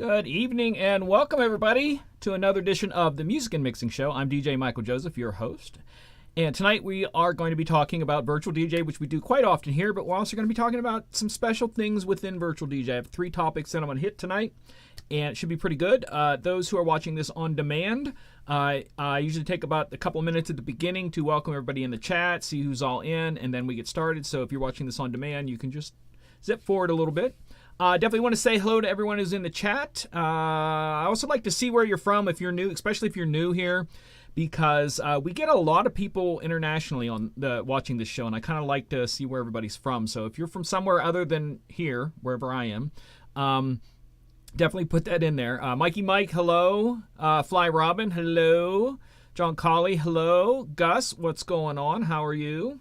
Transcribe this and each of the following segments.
Good evening and welcome everybody to another edition of the Music and Mixing Show. I'm DJ Michael Joseph, your host. And tonight we are going to be talking about Virtual DJ, which we do quite often here, but we're also going to be talking about some special things within Virtual DJ. I have 3 topics that I'm going to hit tonight, and it should be pretty good. Those who are watching this on demand, I usually take about a couple minutes at the beginning to welcome everybody in the chat, see who's all in, and then we get started. So if you're watching this on demand, you can just zip forward a little bit. Definitely want to say hello to everyone who's in the chat. I also like to see where you're from if you're new, especially if you're new here, because we get a lot of people internationally on watching this show, and I kind of like to see where everybody's from. So if you're from somewhere other than here, wherever I am, definitely put that in there. Mikey Mike, hello. Fly Robin, hello. John Colley, hello. Gus, what's going on? How are you?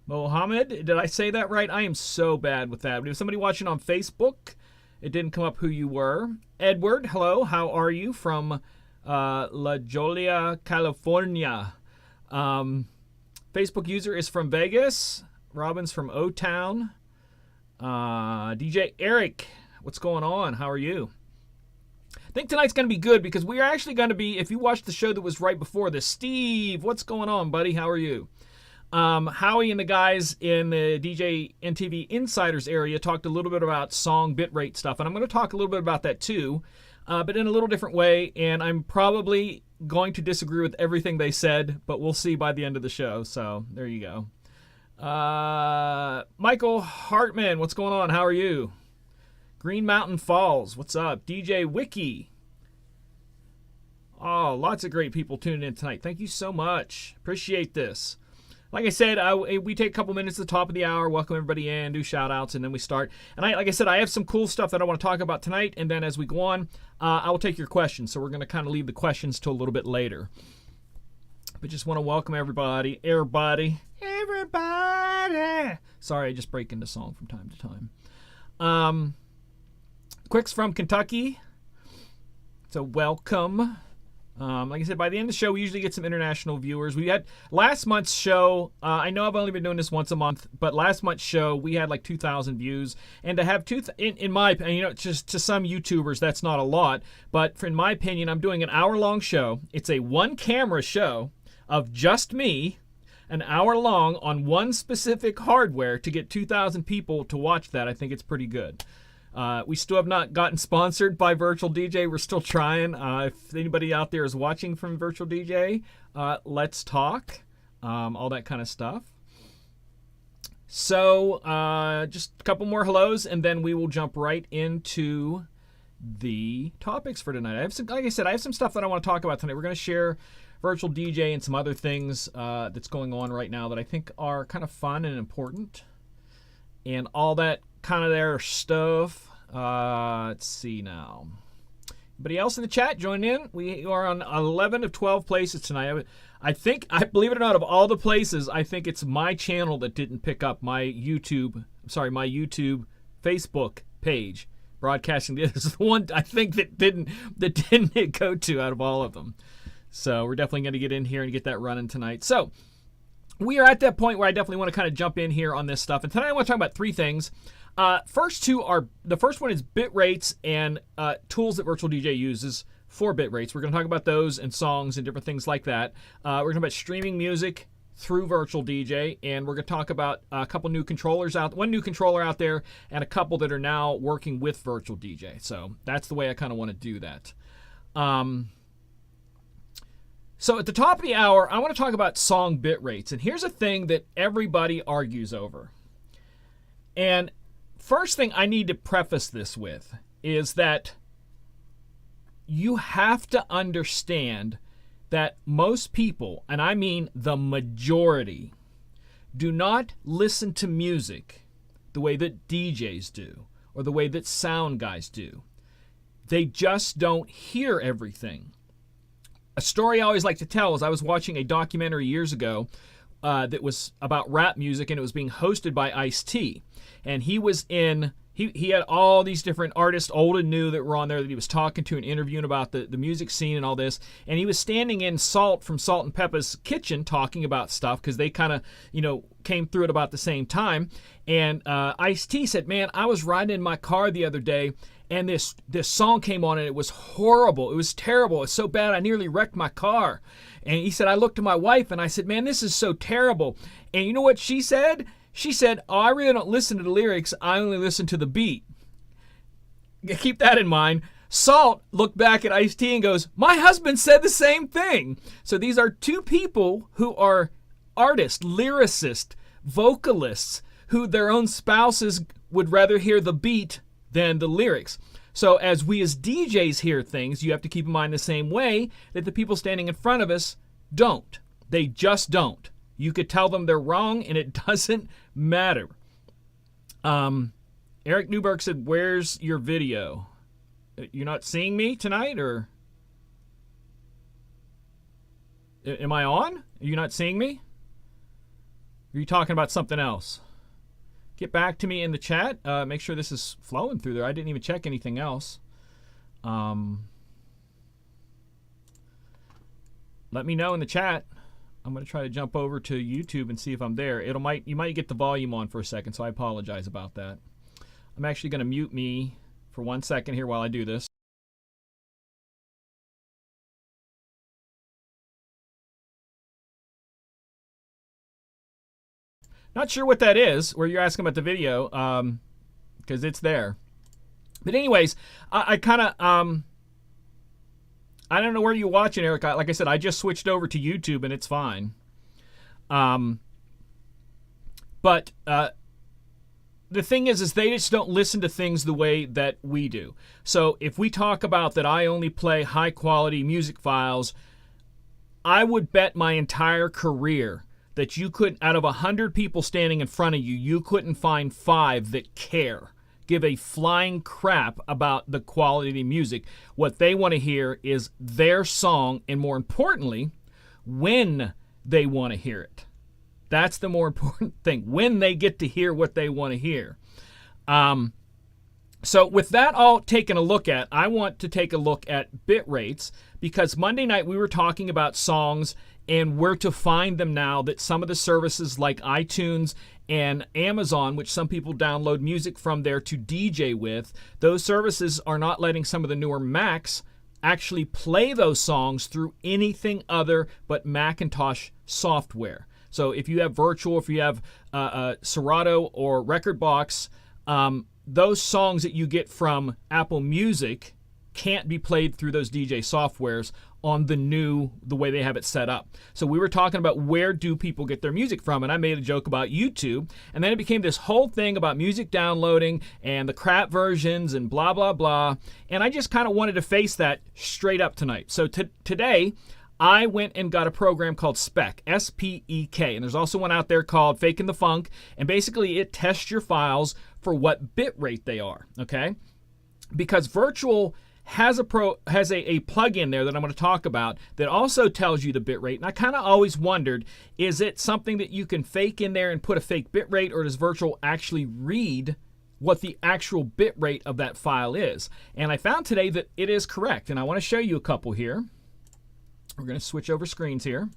Mohammed, did I say that right? I am so bad with that. If somebody watching on Facebook, it didn't come up who you were. Edward, hello. How are you? From La Jolla, California. Facebook user is from Vegas. Robin's from O-Town. DJ Eric, what's going on? How are you? I think tonight's going to be good because we're actually going to be, if you watched the show that was right before this, Steve, what's going on, buddy? How are you? Howie and the guys in the DJ NTV Insiders area talked a little bit about song bitrate stuff, and I'm going to talk a little bit about that too, but in a little different way, and I'm probably going to disagree with everything they said, but we'll see by the end of the show, so there you go. Michael Hartman, what's going on? How are you? Green Mountain Falls, what's up? DJ Wiki. Oh, lots of great people tuning in tonight. Thank you so much. Appreciate this. Like I said, we take a couple minutes at the top of the hour, welcome everybody in, do shout-outs, and then we start. And like I said, I have some cool stuff that I want to talk about tonight, and then as we go on, I will take your questions. So we're going to kind of leave the questions till a little bit later. But just want to welcome everybody. Sorry, I just break into song from time to time. Quicks from Kentucky. So welcome. Like I said, by the end of the show, we usually get some international viewers. We had last month's show. I know I've only been doing this once a month, but last month's show, we had like 2,000 views. And to have in my opinion, just to some YouTubers, that's not a lot. But in my opinion, I'm doing an hour-long show. It's a one-camera show of just me, an hour long on one specific hardware to get 2,000 people to watch that. I think it's pretty good. We still have not gotten sponsored by Virtual DJ. We're still trying. If anybody out there is watching from Virtual DJ, let's talk. All that kind of stuff. So just a couple more hellos, and then we will jump right into the topics for tonight. Like I said, I have some stuff that I want to talk about tonight. We're going to share Virtual DJ and some other things that's going on right now that I think are kind of fun and important. And all that kind of their stuff. Let's see now. Anybody else in the chat join in? We are on 11 of 12 places tonight. I think, believe it or not, of all the places, I think it's my channel that didn't pick up my YouTube Facebook page broadcasting. This is the one I think that didn't go to out of all of them. So we're definitely going to get in here and get that running tonight. So we are at that point where I definitely want to kind of jump in here on this stuff. And tonight I want to talk about 3 things. The first one is bit rates and tools that Virtual DJ uses for bit rates. We're going to talk about those and songs and different things like that. We're going to talk about streaming music through Virtual DJ, and we're going to talk about a couple new controllers one new controller out there, and a couple that are now working with Virtual DJ. So that's the way I kind of want to do that. So at the top of the hour, I want to talk about song bit rates. And here's a thing that everybody argues over. And first thing I need to preface this with is that you have to understand that most people, and I mean the majority, do not listen to music the way that DJs do or the way that sound guys do. They just don't hear everything. A story I always like to tell is I was watching a documentary years ago that was about rap music, and it was being hosted by Ice-T. And he was he had all these different artists, old and new, that were on there that he was talking to and interviewing about the music scene and all this. And he was standing in Salt from Salt and Peppa's kitchen talking about stuff because they kind of, came through at about the same time. And Ice-T said, man, I was riding in my car the other day and this song came on and it was horrible. It was terrible. It was so bad I nearly wrecked my car. And he said, I looked at my wife and I said, man, this is so terrible. And you know what she said? She said, oh, I really don't listen to the lyrics. I only listen to the beat. Keep that in mind. Salt looked back at Ice-T and goes, my husband said the same thing. So these are two people who are artists, lyricists, vocalists, who their own spouses would rather hear the beat than the lyrics. So as we as DJs hear things, you have to keep in mind the same way that the people standing in front of us don't. They just don't. You could tell them they're wrong, and it doesn't matter. Eric Newberg said, where's your video? You're not seeing me tonight, or? Am I on? Are you not seeing me? Are you talking about something else? Get back to me in the chat. Make sure this is flowing through there. I didn't even check anything else. Let me know in the chat. I'm going to try to jump over to YouTube and see if I'm there. You might get the volume on for a second, so I apologize about that. I'm actually going to mute me for 1 second here while I do this. Not sure what that is, where you're asking about the video, because it's there. But anyways, I kind of... I don't know where you're watching, Eric. Like I said, I just switched over to YouTube and it's fine. But the thing is they just don't listen to things the way that we do. So if we talk about that I only play high quality music files, I would bet my entire career that you could, out of 100 people standing in front of you, you couldn't find 5 that care. Give a flying crap about the quality of the music. What they want to hear is their song, and more importantly, when they want to hear it. That's the more important thing, when they get to hear what they want to hear. So with that all taken a look at, I want to take a look at bit rates, because Monday night we were talking about songs and where to find them now that some of the services like iTunes and Amazon, which some people download music from there to DJ with, those services are not letting some of the newer Macs actually play those songs through anything other but Macintosh software. So if you have Virtual, if you have Serato or Rekordbox, those songs that you get from Apple Music can't be played through those DJ softwares on the way they have it set up. So we were talking about where do people get their music from, and I made a joke about YouTube, and then it became this whole thing about music downloading and the crap versions and blah, blah, blah, and I just kind of wanted to face that straight up tonight. So today, I went and got a program called Spec, S-P-E-K, and there's also one out there called Fakin' the Funk, and basically it tests your files for what bit rate they are, okay? Because Virtual has a plug-in there that I'm going to talk about that also tells you the bit rate. And I kind of always wondered, is it something that you can fake in there and put a fake bit rate, or does Virtual actually read what the actual bit rate of that file is? And I found today that it is correct, and I want to show you a couple here. We're going to switch over screens here.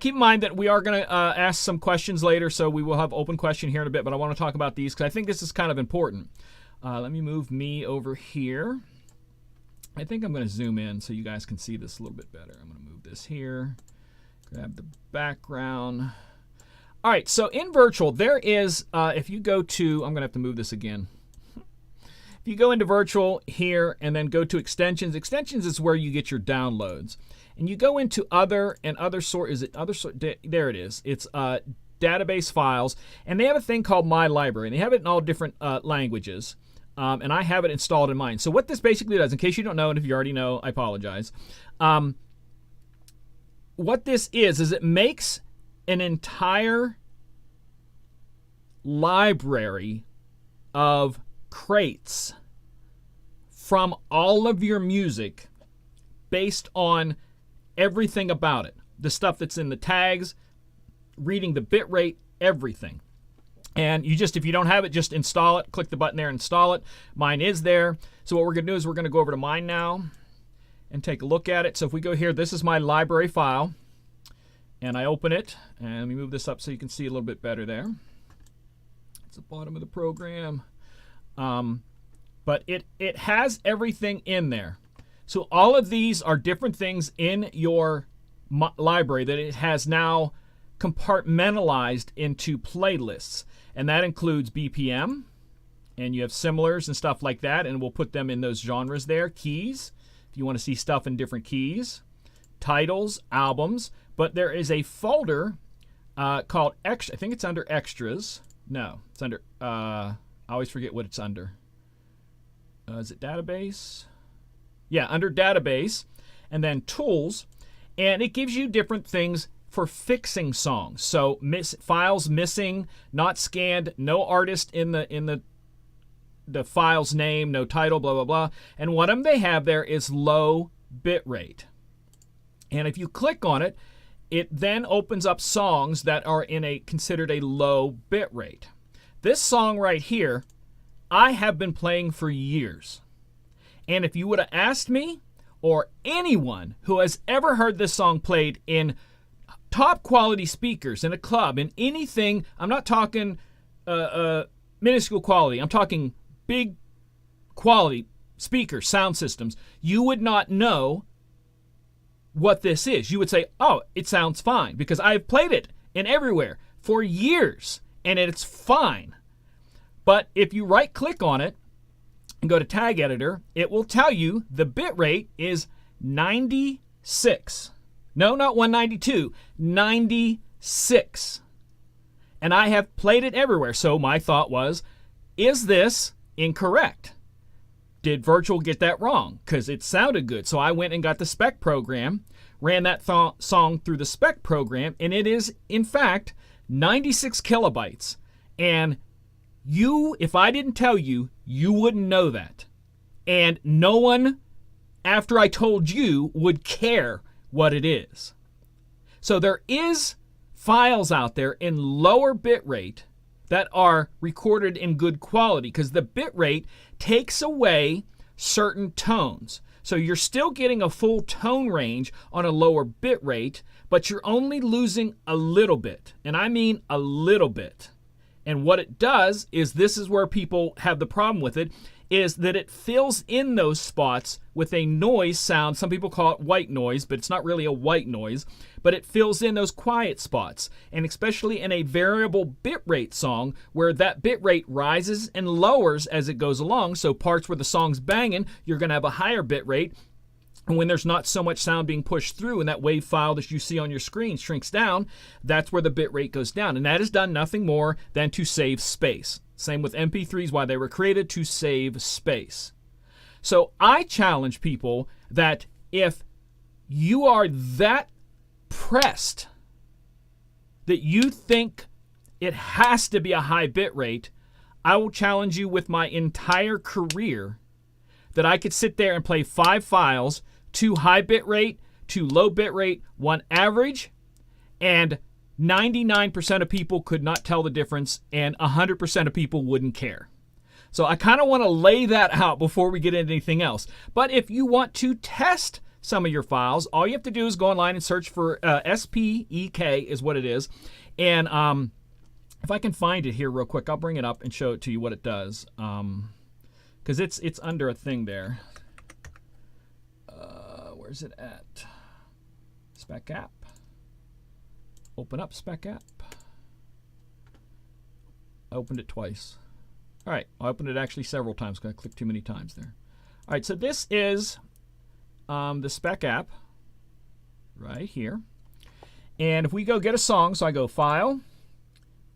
Keep in mind that we are going to ask some questions later, so we will have open question here in a bit, but I want to talk about these because I think this is kind of important. Let me move me over here. I think I'm going to zoom in so you guys can see this a little bit better. I'm going to move this here, grab the background. All right, so in Virtual, there is, if you go to, I'm going to have to move this again. If you go into Virtual here and then go to Extensions, Extensions is where you get your downloads. And you go into Other and Other Sort, is it Other Sort? There it is. It's database files, and they have a thing called My Library, and they have it in all different languages. And I have it installed in mine. So what this basically does, in case you don't know, and if you already know, I apologize. What this is it makes an entire library of crates from all of your music based on everything about it. The stuff that's in the tags, reading the bit rate, everything. And you just, if you don't have it, just install it. Click the button there, install it. Mine is there. So what we're going to do is we're going to go over to mine now and take a look at it. So if we go here, this is my library file. And I open it. And let me move this up so you can see a little bit better there. It's the bottom of the program. But it has everything in there. So all of these are different things in your library that it has now compartmentalized into playlists. And that includes BPM, and you have similars and stuff like that, and we'll put them in those genres there. Keys, if you want to see stuff in different keys. Titles, albums, but there is a folder called Extra. I think it's under Extras. No, it's under, I always forget what it's under. Is it Database? Yeah, under Database, and then Tools, and it gives you different things for fixing songs. So files missing, not scanned, no artist in the file's name, no title, blah, blah, blah. And one of them they have there is low bit rate. And if you click on it, it then opens up songs that are in considered a low bit rate. This song right here, I have been playing for years. And if you would have asked me or anyone who has ever heard this song played in top quality speakers in a club, in anything, I'm not talking minuscule quality, I'm talking big quality speakers, sound systems, you would not know what this is. You would say, oh, it sounds fine, because I've played it in everywhere for years and it's fine. But if you right click on it and go to tag editor, it will tell you the bit rate is 96. No, not 192, 96. And I have played it everywhere. So my thought was, is this incorrect? Did Virtual get that wrong? Because it sounded good. So I went and got the spec program, ran that song through the spec program, and it is, in fact, 96 kilobytes. And you, if I didn't tell you, you wouldn't know that. And no one, after I told you, would care what it is. So there is files out there in lower bit rate that are recorded in good quality, because the bit rate takes away certain tones. So you're still getting a full tone range on a lower bit rate, but you're only losing a little bit. And I mean a little bit. And what it does is, this is where people have the problem with it, is that it fills in those spots with a noise sound. Some people call it white noise, but it's not really a white noise. But it fills in those quiet spots. And especially in a variable bitrate song, where that bitrate rises and lowers as it goes along. So parts where the song's banging, you're going to have a higher bitrate. And when there's not so much sound being pushed through and that wave file that you see on your screen shrinks down, that's where the bit rate goes down. And that is done nothing more than to save space. Same with MP3s, why they were created, to save space. So I challenge people that if you are that pressed that you think it has to be a high bit rate, I will challenge you with my entire career that I could sit there and play 5 files, 2 high bit rate, 2 low bit rate, 1 average, and 99% of people could not tell the difference, and 100% of people wouldn't care. So I kind of want to lay that out before we get into anything else. But if you want to test some of your files, all you have to do is go online and search for SPEK is what it is. And if I can find it here real quick, I'll bring it up and show it to you what it does. Because it's under a thing there. Where's it at? Spec app. Open up Spec app. I opened it twice. All right, I opened it actually several times because I clicked too many times there. All right, so this is the Spec app right here. And if we go get a song, so I go File.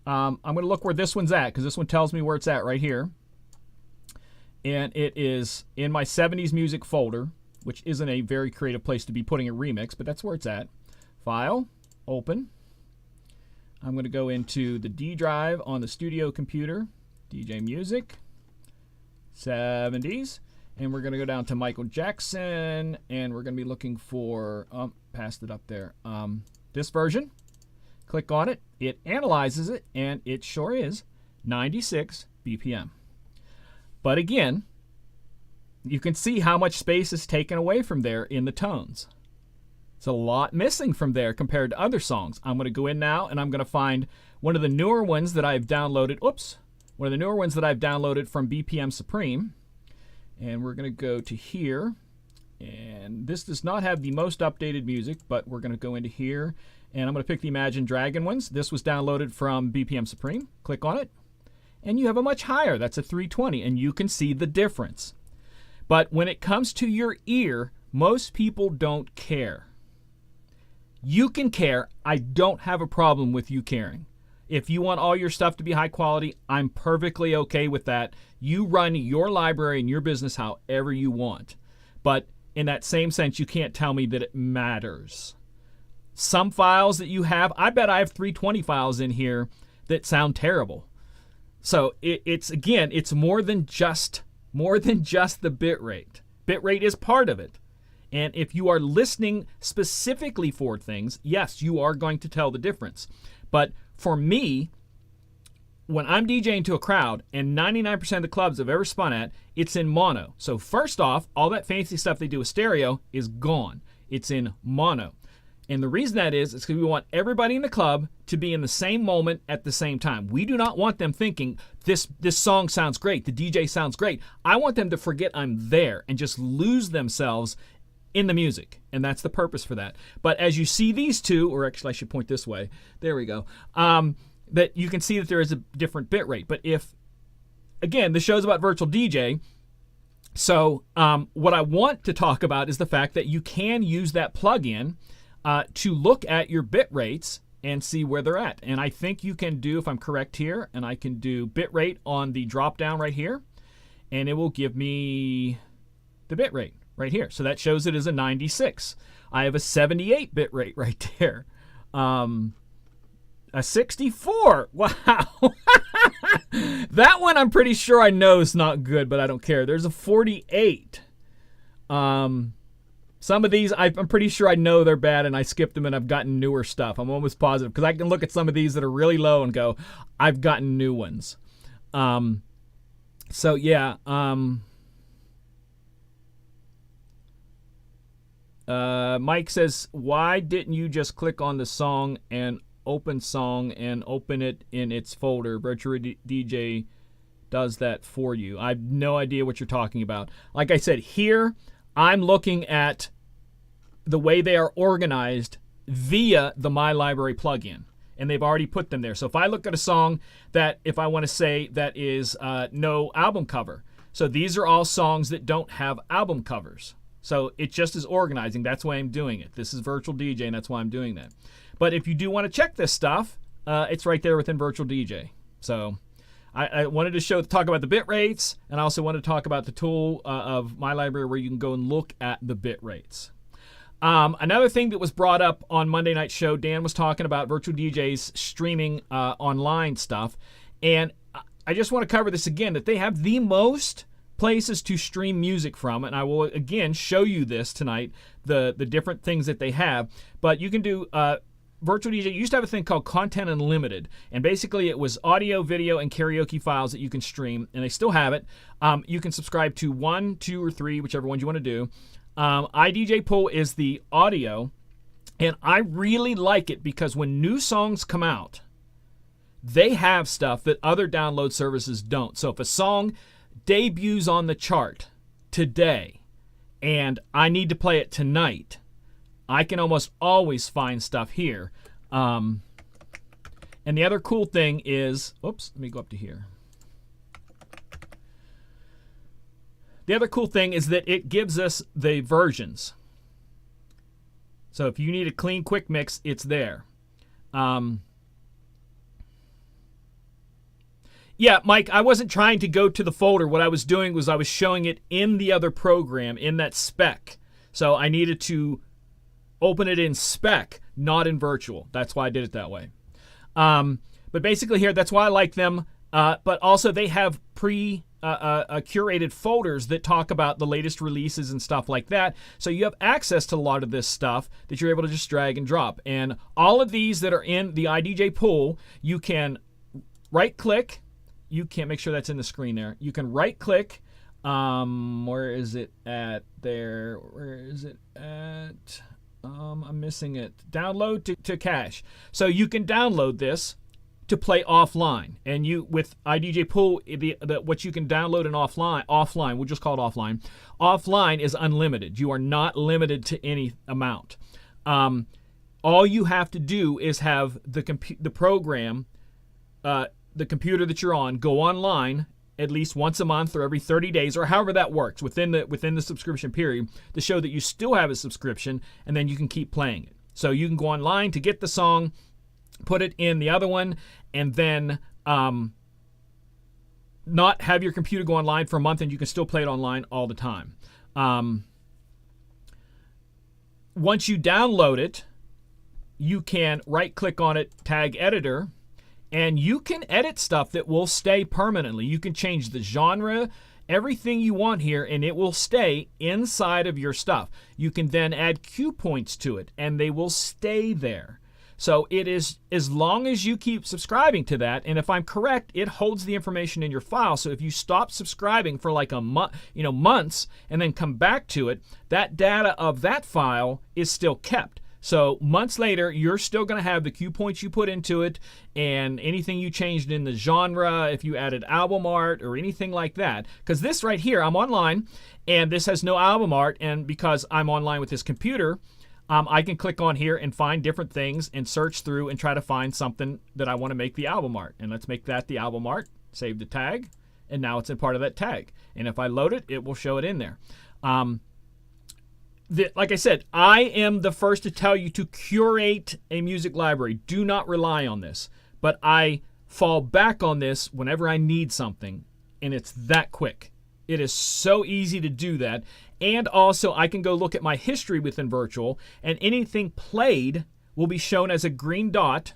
I'm going to look where this one's at, because this one tells me where it's at right here. And it is in my 70s music folder, which isn't a very creative place to be putting a remix, but that's where it's at. File, open. I'm going to go into the D drive on the studio computer, DJ Music, 70s, and we're going to go down to Michael Jackson, and we're going to be looking for, passed it up there, this version. Click on it, it analyzes it, and it sure is 96 BPM. But again, you can see how much space is taken away from there in the tones. It's a lot missing from there compared to other songs. I'm going to go in now and I'm going to find one of the newer ones that I've downloaded. One of the newer ones that I've downloaded from BPM Supreme. And we're going to go to here. And this does not have the most updated music, but we're going to go into here. And I'm going to pick the Imagine Dragon ones. This was downloaded from BPM Supreme. Click on it. And you have a much higher. That's a 320. And you can see the difference. But when it comes to your ear, most people don't care. You can care. I don't have a problem with you caring. If you want all your stuff to be high quality, I'm perfectly okay with that. You run your library and your business however you want. But in that same sense, you can't tell me that it matters. Some files that you have, I bet I have 320 files in here that sound terrible. So it's more than just the bit rate. Bit rate is part of it. And if you are listening specifically for things, yes, you are going to tell the difference. But for me, when I'm DJing to a crowd, and 99% of the clubs I've ever spun at, it's in mono. So first off, all that fancy stuff they do with stereo is gone. It's in mono. And the reason that is because we want everybody in the club to be in the same moment at the same time. We do not want them thinking, this song sounds great, the DJ sounds great. I want them to forget I'm there and just lose themselves in the music. And that's the purpose for that. But as you see these two, or actually I should point this way. There we go. That you can see that there is a different bit rate. But again, the show's about virtual DJ. So what I want to talk about is the fact that you can use that plugin to look at your bit rates and see where they're at. And I think you can do, if I'm correct here, and I can do bit rate on the drop down right here, and it will give me the bit rate right here. So that shows it as a 96. I have a 78 bit rate right there. A 64. Wow. That one I'm pretty sure I know is not good, but I don't care. There's a 48. Some of these, I'm pretty sure I know they're bad, and I skipped them, and I've gotten newer stuff. I'm almost positive, because I can look at some of these that are really low and go, I've gotten new ones. So, yeah. Mike says, why didn't you just click on the song and open song and open it in its folder? Virtual DJ does that for you. I have no idea what you're talking about. Like I said, here I'm looking at the way they are organized via the My Library plugin, and they've already put them there. So if I look at a song that, if I want to say that is no album cover, so these are all songs that don't have album covers. So it just is organizing. That's why I'm doing it. This is Virtual DJ, and that's why I'm doing that. But if you do want to check this stuff, it's right there within Virtual DJ. So I wanted to talk about the bit rates, and I also wanted to talk about the tool of My Library where you can go and look at the bit rates. Another thing that was brought up on Monday Night Show, Dan was talking about Virtual DJ's streaming online stuff. And I just want to cover this again, that they have the most places to stream music from, and I will again show you this tonight, the different things that they have. But you can do Virtual DJ used to have a thing called Content Unlimited, and basically it was audio, video, and karaoke files that you can stream, and they still have it. You can subscribe to 1, 2, or 3, whichever ones you want to do. iDJ Pool is the audio, and I really like it because when new songs come out, they have stuff that other download services don't. So if a song debuts on the chart today and I need to play it tonight, I can almost always find stuff here. And the other cool thing is, oops, let me go up to here. The other cool thing is that it gives us the versions. So if you need a clean quick mix, it's there. Yeah, Mike, I wasn't trying to go to the folder. What I was doing was I was showing it in the other program, in that spec. So I needed to open it in spec, not in virtual. That's why I did it that way. But basically here, that's why I like them. But also they have curated folders that talk about the latest releases and stuff like that. So you have access to a lot of this stuff that you're able to just drag and drop. And all of these that are in the iDJ pool, you can right-click, you can't make sure that's in the screen there. You can right click. Where is it at there? Where is it at? I'm missing it. Download to cache. So you can download this to play offline. And you, with iDJ Pool, what you can download in offline, we'll just call it offline. Offline is unlimited. You are not limited to any amount. All you have to do is have the program, the computer that you're on, go online at least once a month or every 30 days or however that works within the subscription period to show that you still have a subscription, and then you can keep playing it. So you can go online to get the song, put it in the other one, and then not have your computer go online for a month, and you can still play it online all the time. Once you download it, you can right-click on it, tag editor, and you can edit stuff that will stay permanently. You can change the genre, everything you want here, and it will stay inside of your stuff. You can then add cue points to it, and they will stay there. So it is, as long as you keep subscribing to that, and if I'm correct, it holds the information in your file. So if you stop subscribing for like a month, months, and then come back to it, that data of that file is still kept. So months later, you're still going to have the cue points you put into it and anything you changed in the genre, if you added album art or anything like that. Because this right here, I'm online, and this has no album art. And because I'm online with this computer, I can click on here and find different things and search through and try to find something that I want to make the album art. And let's make that the album art. Save the tag. And now it's in part of that tag. And if I load it, it will show it in there. Like I said, I am the first to tell you to curate a music library. Do not rely on this. But I fall back on this whenever I need something, and it's that quick. It is so easy to do that. And also, I can go look at my history within Virtual, and anything played will be shown as a green dot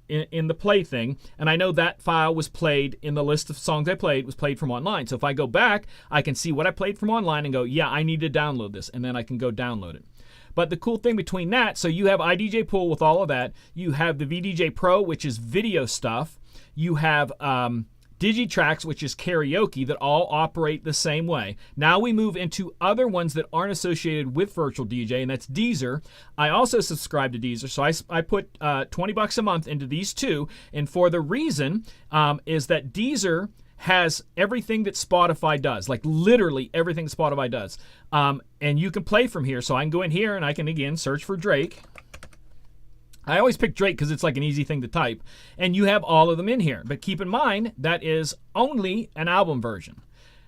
in the play thing, and I know that file was played in the list of songs I played, was played from online. So if I go back, I can see what I played from online and go, yeah, I need to download this, and then I can go download it. But the cool thing between that, so you have iDJ Pool with all of that. You have the VDJ Pro, which is video stuff. You have Digitracks, which is karaoke, that all operate the same way. Now we move into other ones that aren't associated with Virtual DJ, and that's Deezer. I also subscribe to Deezer, so I put $20 a month into these two, and for the reason is that Deezer has everything that Spotify does, like literally everything Spotify does. And you can play from here, so I can go in here and I can, again, search for Drake. I always pick Drake because it's like an easy thing to type. And you have all of them in here. But keep in mind, that is only an album version.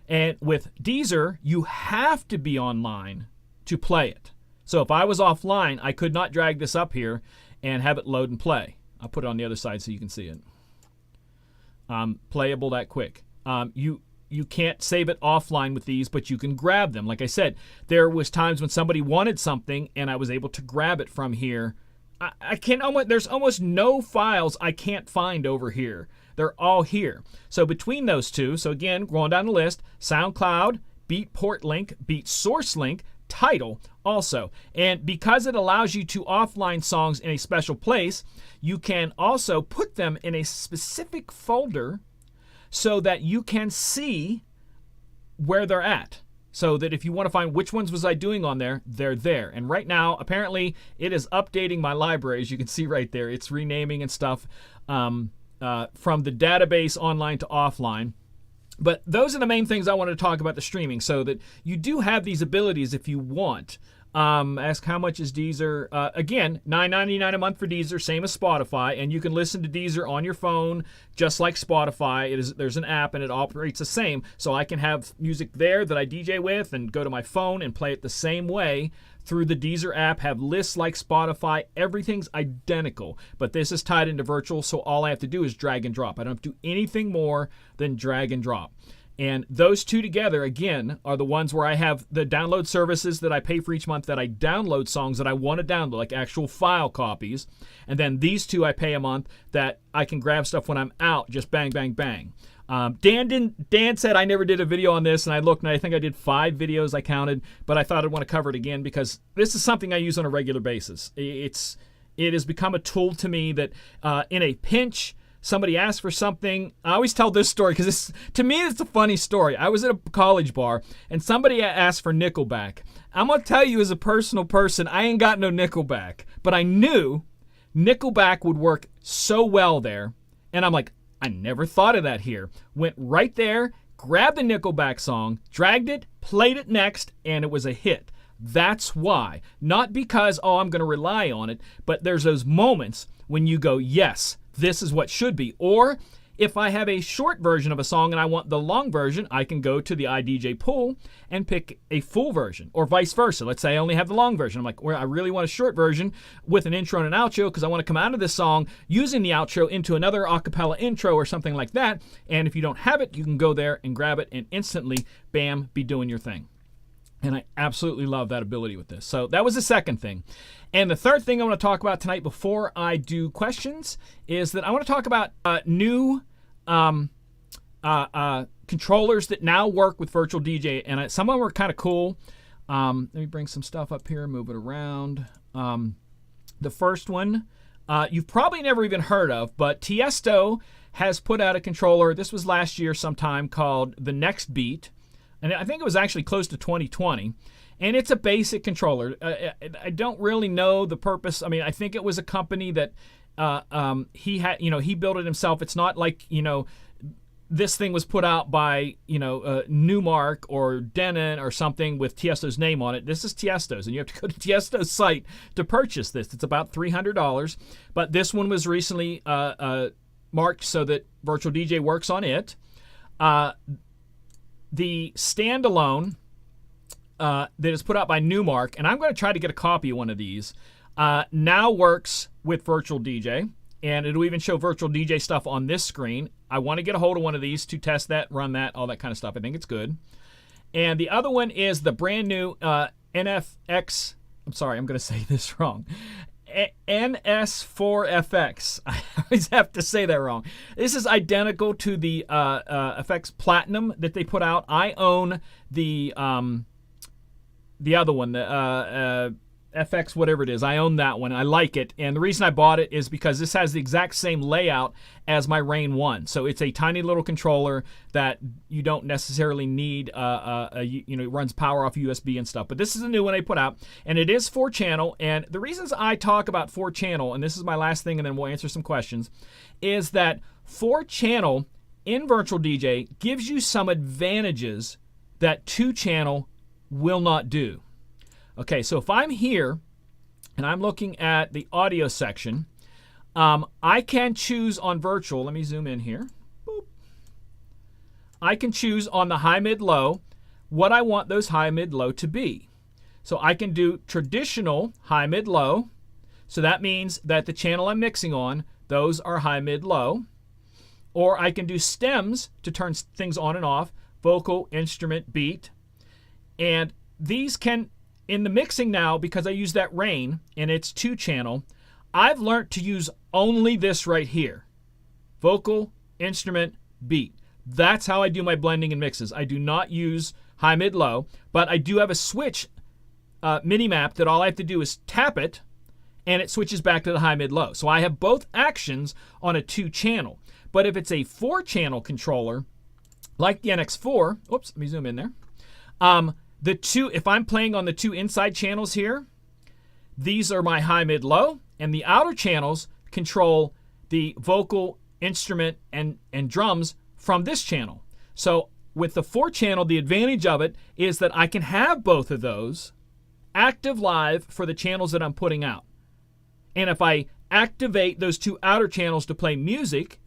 And with Deezer, you have to be online to play it. So if I was offline, I could not drag this up here and have it load and play. I'll put it on the other side so you can see it. Playable that quick. You can't save it offline with these, but you can grab them. Like I said, there was times when somebody wanted something and I was able to grab it from here. There's almost no files I can't find over here. They're all here. So between those two, so again, going down the list, SoundCloud, Beat Port Link, Beat Source Link, Tidal also. And because it allows you to offline songs in a special place, you can also put them in a specific folder so that you can see where they're at. So that if you want to find which ones was I doing on there, they're there. And right now, apparently, it is updating my library. As you can see right there, it's renaming and stuff from the database online to offline. But those are the main things I wanted to talk about the streaming, so that you do have these abilities if you want. Ask how much is Deezer. Again, $9.99 a month for Deezer, same as Spotify, and you can listen to Deezer on your phone just like Spotify. There's an app and it operates the same, so I can have music there that I DJ with and go to my phone and play it the same way through the Deezer app, have lists like Spotify. Everything's identical, but this is tied into Virtual, so all I have to do is drag and drop. I don't have to do anything more than drag and drop. And those two together, again, are the ones where I have the download services that I pay for each month, that I download songs that I want to download, like actual file copies. And then these two I pay a month that I can grab stuff when I'm out, just bang, bang, bang. Dan said I never did a video on this, and I looked, and I think I did 5 videos I counted, but I thought I'd want to cover it again because this is something I use on a regular basis. It has become a tool to me that in a pinch, somebody asked for something. I always tell this story because to me it's a funny story. I was at a college bar and somebody asked for Nickelback. I'm going to tell you, as a personal person, I ain't got no Nickelback, but I knew Nickelback would work so well there. And I'm like, I never thought of that here. Went right there, grabbed the Nickelback song, dragged it, played it next, and it was a hit. That's why. Not because, I'm going to rely on it, but there's those moments when you go, yes, this is what should be. Or if I have a short version of a song and I want the long version, I can go to the iDJ pool and pick a full version, or vice versa. Let's say I only have the long version. I'm like, well, I really want a short version with an intro and an outro because I want to come out of this song using the outro into another a cappella intro or something like that. And if you don't have it, you can go there and grab it and instantly, bam, be doing your thing. And I absolutely love that ability with this. So that was the second thing. And the third thing I want to talk about tonight before I do questions is that I want to talk about new controllers that now work with Virtual DJ. And some of them are kind of cool. Let me bring some stuff up here, move it around. The first one, you've probably never even heard of, but Tiesto has put out a controller. This was last year sometime, called the Next Beat. And I think it was actually close to 2020. And it's a basic controller. I don't really know the purpose. I mean, I think it was a company that he built it himself. It's not like, this thing was put out by, Newmark or Denon or something with Tiesto's name on it. This is Tiesto's, and you have to go to Tiesto's site to purchase this. It's about $300. But this one was recently marked so that Virtual DJ works on it. The standalone that is put out by Newmark, and I'm going to try to get a copy of one of these, now works with Virtual DJ, and it'll even show Virtual DJ stuff on this screen. I want to get a hold of one of these to test that, run that, all that kind of stuff. I think it's good. And the other one is the brand new NFX. I'm sorry, I'm going to say this wrong. NS4FX. I always have to say that wrong. This is identical to the FX Platinum that they put out. I own the other one, the FX whatever it is. I own that one. I like it. And the reason I bought it is because this has the exact same layout as my Rain 1. So it's a tiny little controller that you don't necessarily need, it runs power off USB and stuff. But this is a new one they put out, and it is 4-channel. And the reasons I talk about 4-channel, and this is my last thing, and then we'll answer some questions, is that 4-channel in Virtual DJ gives you some advantages that 2-channel will not do. Okay, so if I'm here and I'm looking at the audio section, I can choose on Virtual. Let me zoom in here. Boop. I can choose on the high, mid, low what I want those high, mid, low to be. So I can do traditional high, mid, low. So that means that the channel I'm mixing on, those are high, mid, low. Or I can do stems to turn things on and off, vocal, instrument, beat. And these can, in the mixing now, because I use that Rain and it's 2-channel, I've learned to use only this right here. Vocal, instrument, beat. That's how I do my blending and mixes. I do not use high, mid, low, but I do have a switch mini map that all I have to do is tap it and it switches back to the high, mid, low. So I have both actions on a 2-channel. But if it's a 4-channel controller, like the NX4, oops, let me zoom in there. If I'm playing on the 2 inside channels here, these are my high, mid, low, and the outer channels control the vocal, instrument, and drums from this channel. So with the 4-channel, the advantage of it is that I can have both of those active live for the channels that I'm putting out. And if I activate those 2 outer channels to play music,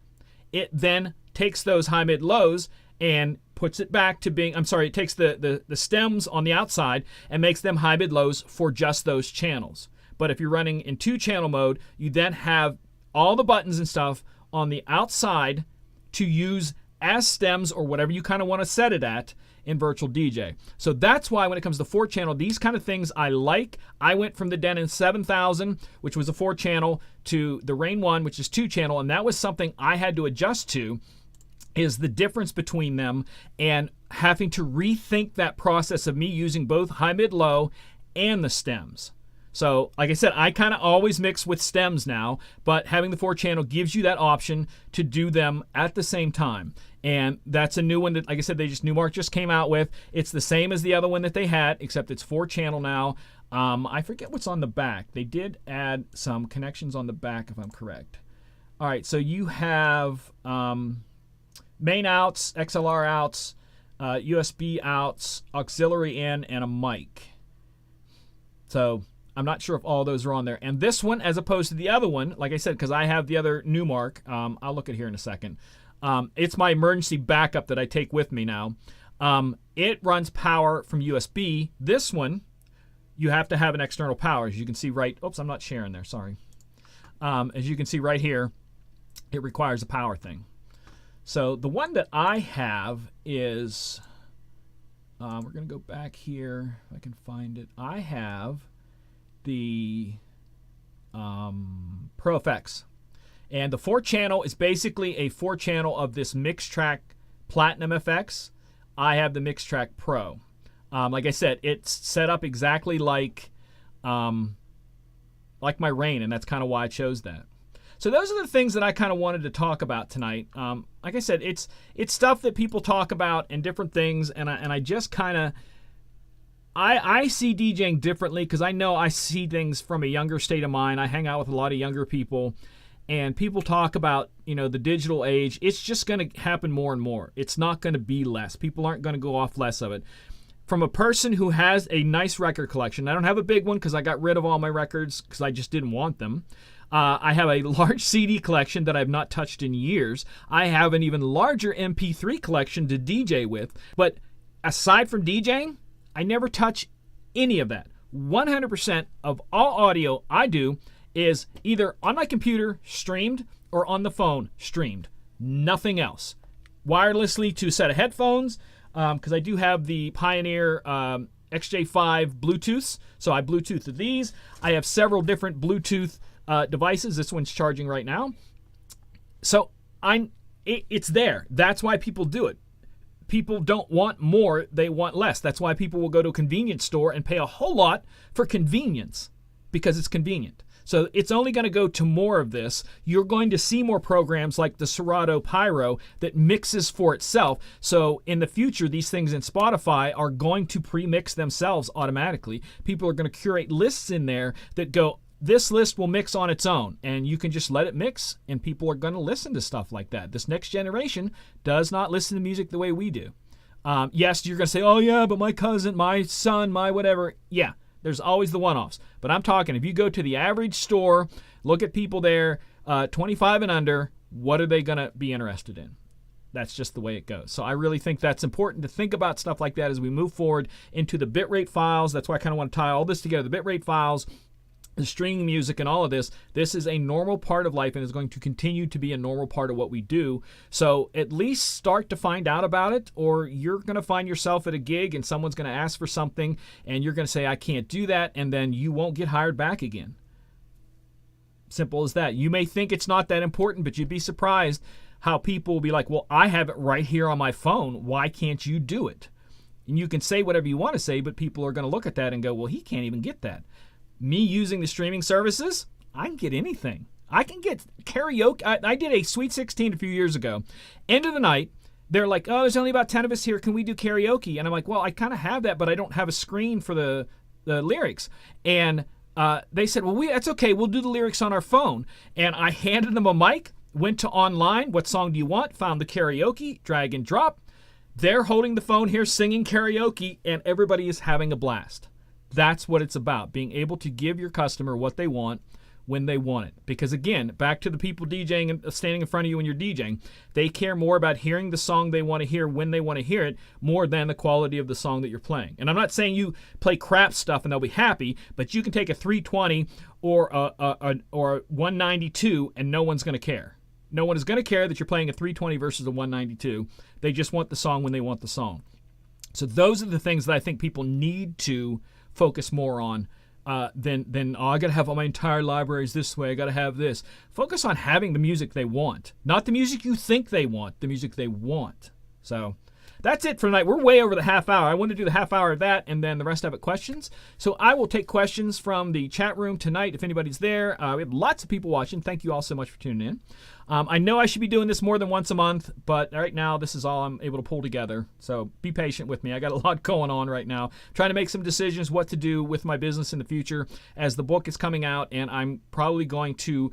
it then takes those high, mid, lows and puts it back to being, it takes the stems on the outside and makes them high, mid, lows for just those channels. But if you're running in 2-channel mode, you then have all the buttons and stuff on the outside to use as stems or whatever you kind of want to set it at in Virtual DJ. So that's why when it comes to 4-channel, these kind of things I like. I went from the Denon 7000, which was a 4-channel, to the Rain 1, which is 2-channel, and that was something I had to adjust to, is the difference between them and having to rethink that process of me using both high, mid, low and the stems. So, like I said, I kind of always mix with stems now, but having the 4-channel gives you that option to do them at the same time. And that's a new one that, like I said, Newmark just came out with. It's the same as the other one that they had, except it's 4-channel now. I forget what's on the back. They did add some connections on the back, if I'm correct. All right, so you have main outs, XLR outs, USB outs, auxiliary in, and a mic. So I'm not sure if all those are on there. And this one, as opposed to the other one, like I said, because I have the other Newmark, I'll look at here in a second. It's my emergency backup that I take with me now. It runs power from USB. This one, you have to have an external power. As you can see oops, I'm not sharing there, sorry. As you can see right here, it requires a power thing. So the one that I have is, we're going to go back here, if I can find it. I have the Pro FX. And the 4-channel is basically a 4-channel of this Mixtrack Platinum FX. I have the Mixtrack Pro. Like I said, it's set up exactly like my Rain, and that's kind of why I chose that. So those are the things that I kind of wanted to talk about tonight. Like I said, it's stuff that people talk about and different things, and I just kind of I see DJing differently because I know I see things from a younger state of mind. I hang out with a lot of younger people, and people talk about, the digital age. It's just going to happen more and more. It's not going to be less. People aren't going to go off less of it. From a person who has a nice record collection, I don't have a big one because I got rid of all my records because I just didn't want them. I have a large CD collection that I've not touched in years. I have an even larger MP3 collection to DJ with. But aside from DJing, I never touch any of that. 100% of all audio I do is either on my computer streamed or on the phone streamed. Nothing else. Wirelessly to a set of headphones, because I do have the Pioneer XJ5 Bluetooths, so I Bluetooth to these. I have several different Bluetooth devices. This one's charging right now. So it's there. That's why people do it. People don't want more, they want less. That's why people will go to a convenience store and pay a whole lot for convenience, because it's convenient. So it's only going to go to more of this. You're going to see more programs like the Serato Pyro that mixes for itself. So in the future, these things in Spotify are going to pre-mix themselves automatically. People are going to curate lists in there that go, this list will mix on its own, and you can just let it mix, and people are going to listen to stuff like that. This next generation does not listen to music the way we do. Yes, you're going to say, oh yeah, but my cousin, my son, my whatever. Yeah, there's always the one-offs. But I'm talking, if you go to the average store, look at people there, 25 and under, what are they going to be interested in? That's just the way it goes. So I really think that's important to think about stuff like that as we move forward into the bitrate files. That's why I kind of want to tie all this together, the bitrate files, the streaming music, and all of this. This is a normal part of life and is going to continue to be a normal part of what we do. So at least start to find out about it, or you're going to find yourself at a gig and someone's going to ask for something and you're going to say, I can't do that, and then you won't get hired back again. Simple as that. You may think it's not that important, but you'd be surprised how people will be like, well, I have it right here on my phone. Why can't you do it? And you can say whatever you want to say, but people are going to look at that and go, well, he can't even get that. Me using the streaming services, I can get anything. I can get karaoke. I did a Sweet 16 a few years ago. End of the night, they're like, oh, there's only about 10 of us here. Can we do karaoke? And I'm like, well, I kind of have that, but I don't have a screen for the lyrics. And they said, well, that's okay. We'll do the lyrics on our phone. And I handed them a mic, went to online. What song do you want? Found the karaoke, drag and drop. They're holding the phone here, singing karaoke, and everybody is having a blast. That's what it's about, being able to give your customer what they want when they want it. Because again, back to the people DJing and standing in front of you when you're DJing, they care more about hearing the song they want to hear when they want to hear it more than the quality of the song that you're playing. And I'm not saying you play crap stuff and they'll be happy, but you can take a 320 or a 192 and no one's going to care. No one is going to care that you're playing a 320 versus a 192. They just want the song when they want the song. So those are the things that I think people need to focus more on than I got to have all my entire libraries this way. I got to have this. Focus on having the music they want, not the music you think they want, the music they want. So that's it for tonight. We're way over the half hour. I want to do the half hour of that, and then the rest of it questions. So I will take questions from the chat room tonight if anybody's there. We have lots of people watching. Thank you all so much for tuning in. I know I should be doing this more than once a month, but right now this is all I'm able to pull together. So be patient with me. I got a lot going on right now. Trying to make some decisions what to do with my business in the future as the book is coming out, and I'm probably going to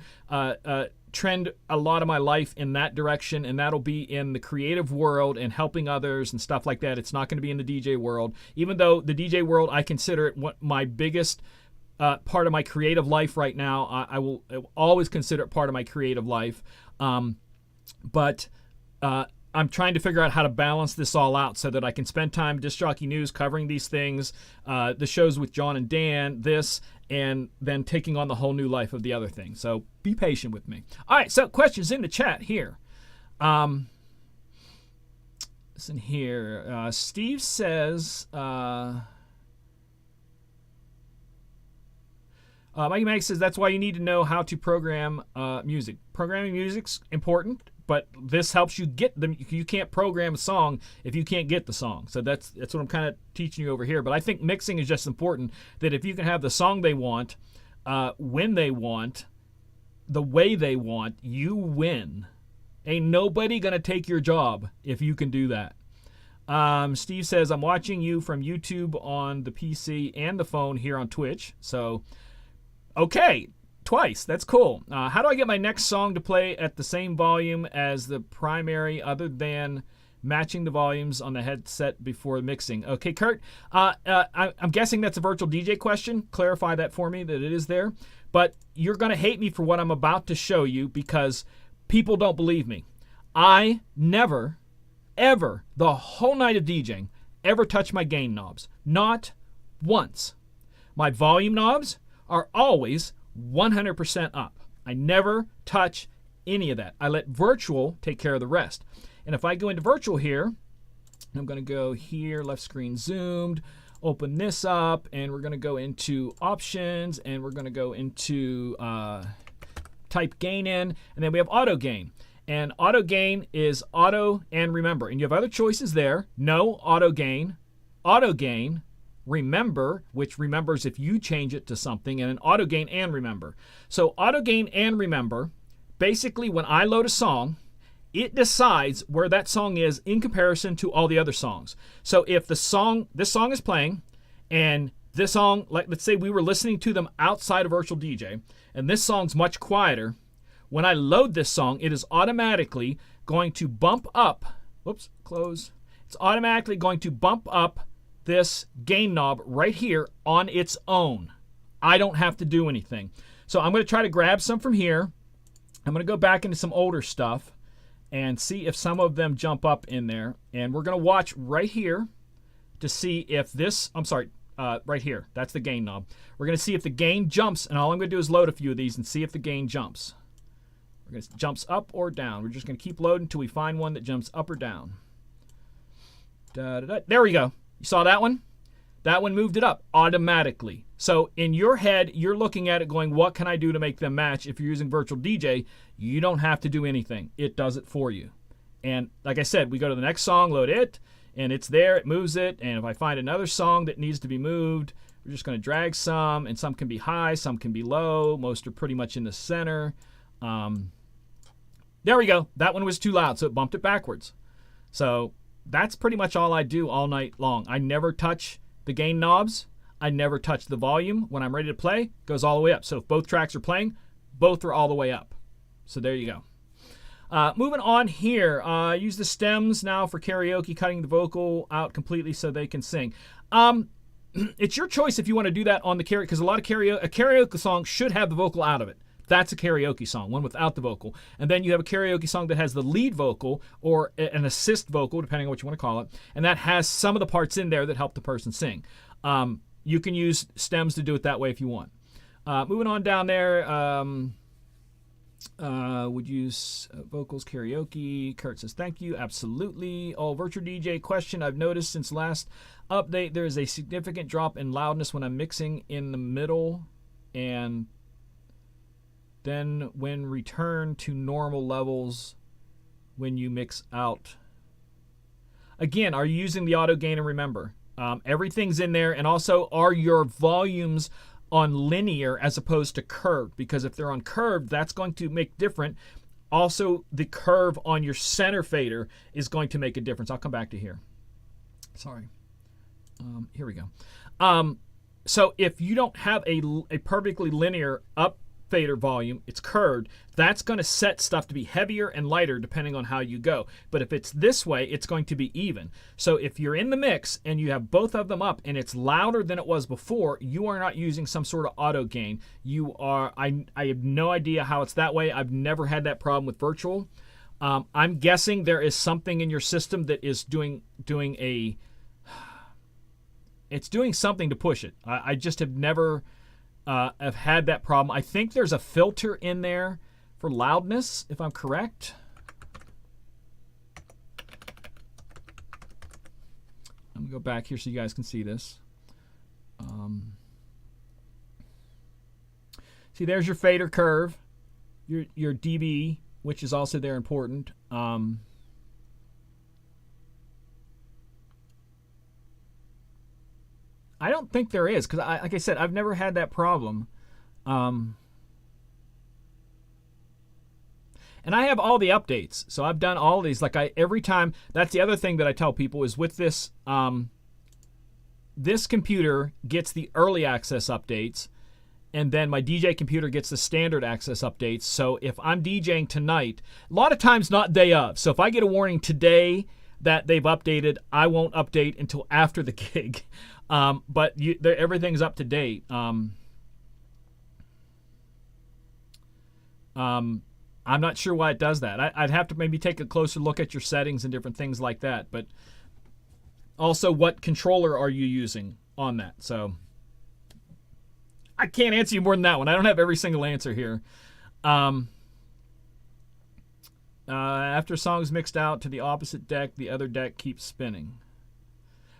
trend a lot of my life in that direction, and that'll be in the creative world and helping others and stuff like that. It's not going to be in the DJ world, even though the DJ world, I consider it my biggest part of my creative life right now. I will always consider it part of my creative life. But I'm trying to figure out how to balance this all out so that I can spend time Disc Jockey News covering these things, the shows with John and Dan, this, and then taking on the whole new life of the other thing. So be patient with me. All right, so questions in the chat here. Listen here. Steve says... Mikey Mag says that's why you need to know how to program music. Programming music's important, but this helps you get them. You can't program a song if you can't get the song. So that's what I'm kind of teaching you over here. But I think mixing is just important, that if you can have the song they want, when they want, the way they want, you win. Ain't nobody going to take your job if you can do that. Steve says, I'm watching you from YouTube on the PC and the phone here on Twitch. So... okay, twice. That's cool. How do I get my next song to play at the same volume as the primary other than matching the volumes on the headset before mixing? Okay, Kurt, I'm guessing that's a virtual DJ question. Clarify that for me, that it is there. But you're going to hate me for what I'm about to show you because people don't believe me. I never, ever, the whole night of DJing, ever touch my gain knobs. Not once. My volume knobs are always 100% up. I never touch any of that. I let virtual take care of the rest. And if I go into virtual here, I'm going to go here, left screen zoomed, open this up, and we're going to go into options, and we're going to go into type gain in, and then we have auto gain. And auto gain is auto and remember. And you have other choices there. No, auto gain, remember, which remembers if you change it to something, and an auto gain and remember. So auto gain and remember, basically when I load a song, it decides where that song is in comparison to all the other songs. So if this song is playing, and this song, like let's say we were listening to them outside of Virtual DJ, and this song's much quieter, when I load this song, it is automatically going to bump up, it's automatically going to bump up this gain knob right here on its own. I don't have to do anything. So I'm going to try to grab some from here. I'm going to go back into some older stuff and see if some of them jump up in there. And we're going to watch right here to see if this, right here, that's the gain knob. We're going to see if the gain jumps, and all I'm going to do is load a few of these and see if the gain jumps. We're going to jumps up or down. We're just going to keep loading until we find one that jumps up or down. There we go. You saw that one? That one moved it up automatically. So in your head, you're looking at it going, what can I do to make them match? If you're using Virtual DJ, you don't have to do anything. It does it for you. And like I said, we go to the next song, load it, and it's there, it moves it. And if I find another song that needs to be moved, we're just going to drag some, and some can be high, some can be low. Most are pretty much in the center. There we go. That one was too loud, so it bumped it backwards. So that's pretty much all I do all night long. I never touch the gain knobs. I never touch the volume. When I'm ready to play, it goes all the way up. So if both tracks are playing, both are all the way up. So there you go. Moving on here. Use the stems now for karaoke, cutting the vocal out completely so they can sing. It's your choice if you want to do that on the karaoke, because a lot of karaoke song should have the vocal out of it. That's a karaoke song, one without the vocal. And then you have a karaoke song that has the lead vocal or an assist vocal, depending on what you want to call it. And that has some of the parts in there that help the person sing. You can use stems to do it that way if you want. Moving on down there, would use vocals karaoke. Kurt says, thank you. Absolutely. Oh, Virtual DJ question. I've noticed since last update there is a significant drop in loudness when I'm mixing in the middle, and then when return to normal levels when you mix out. again, are you using the auto gain? And remember, everything's in there. And also, are your volumes on linear as opposed to curved? Because if they're on curved, that's going to make different. Also, the curve on your center fader is going to make a difference. I'll come back to here. Sorry. Here we go. So if you don't have a perfectly linear up fader volume, it's curved, that's going to set stuff to be heavier and lighter depending on how you go. But if it's this way, it's going to be even. So if you're in the mix and you have both of them up and it's louder than it was before, you are not using some sort of auto gain. You are, I have no idea how it's that way. I've never had that problem with virtual. I'm guessing there is something in your system that is doing something to push it. I just have never have had that problem. I think there's a filter in there for loudness, if I'm correct. I'm gonna go back here so you guys can see this. See, there's your fader curve, your dB, which is also there important. I don't think there is, because like I said, I've never had that problem. And I have all the updates. So I've done all these. Like every time, that's the other thing that I tell people is with this, this computer gets the early access updates, and then my DJ computer gets the standard access updates. So if I'm DJing tonight, a lot of times not day of. So if I get a warning today that they've updated, I won't update until after the gig. But everything's up to date. I'm not sure why it does that. I'd have to maybe take a closer look at your settings and different things like that. But also, what controller are you using on that? So I can't answer you more than that one. I don't have every single answer here. After song's mixed out to the opposite deck, the other deck keeps spinning.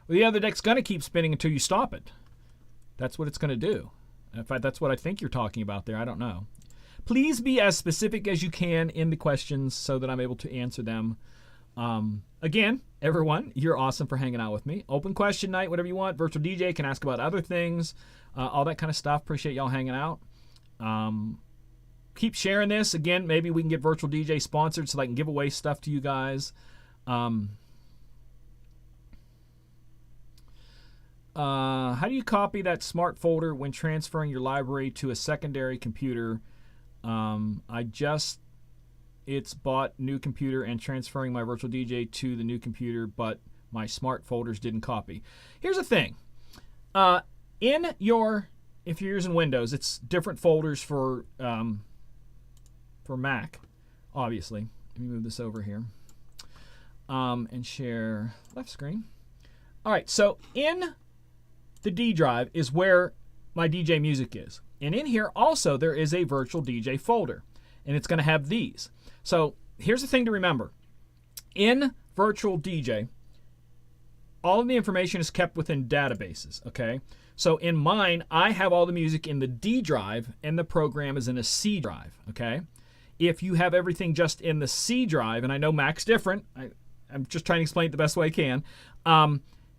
Well, the other deck's going to keep spinning until you stop it. That's what it's going to do. In fact, that's what I think you're talking about there. I don't know. Please be as specific as you can in the questions so that I'm able to answer them. Again, everyone, you're awesome for hanging out with me. Open question night, whatever you want. Virtual DJ can ask about other things, all that kind of stuff. Appreciate y'all hanging out. Keep sharing this. Again, maybe we can get Virtual DJ sponsored so I can give away stuff to you guys. How do you copy that smart folder when transferring your library to a secondary computer? It's bought new computer and transferring my virtual DJ to the new computer, but my smart folders didn't copy. Here's the thing. If you're using Windows, it's different folders for Mac, obviously. Let me move this over here and share left screen. All right, so in the D drive is where my DJ music is. And in here also there is a virtual DJ folder. And it's going to have these. So here's the thing to remember. In virtual DJ, all of the information is kept within databases, okay? So in mine, I have all the music in the D drive and the program is in a C drive, okay? If you have everything just in the C drive, and I know Mac's different, I'm just trying to explain it the best way I can.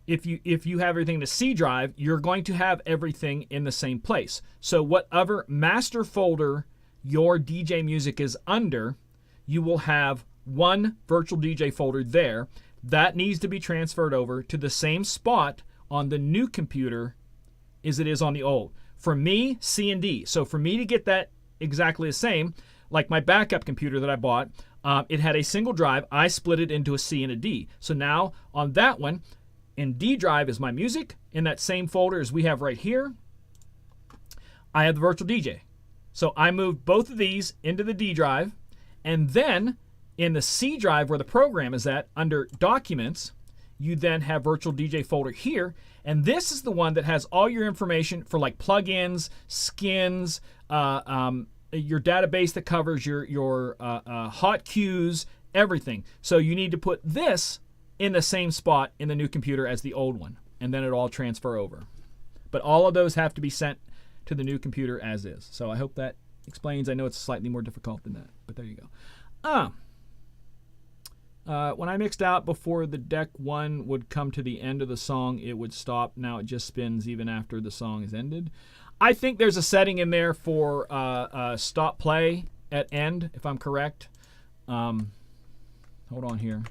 If you have everything in the C drive, you're going to have everything in the same place. So whatever master folder your DJ music is under, you will have one virtual DJ folder there. That needs to be transferred over to the same spot on the new computer as it is on the old. For me, C and D. So for me to get that exactly the same, like my backup computer that I bought, it had a single drive. I split it into a C and a D. So now on that one, in D drive is my music. In that same folder as we have right here, I have the virtual DJ. So I moved both of these into the D drive, and then in the C drive where the program is at, under Documents, you then have virtual DJ folder here, and this is the one that has all your information for like plugins, skins, your database that covers your hot cues, everything. So you need to put this in the same spot in the new computer as the old one, and then it'll all transfer over. But all of those have to be sent to the new computer as is. So I hope that explains. I know it's slightly more difficult than that, but there you go. When I mixed out before the deck 1 would come to the end of the song, it would stop. Now it just spins even after the song is ended. I think there's a setting in there for stop play at end, if I'm correct. Hold on here.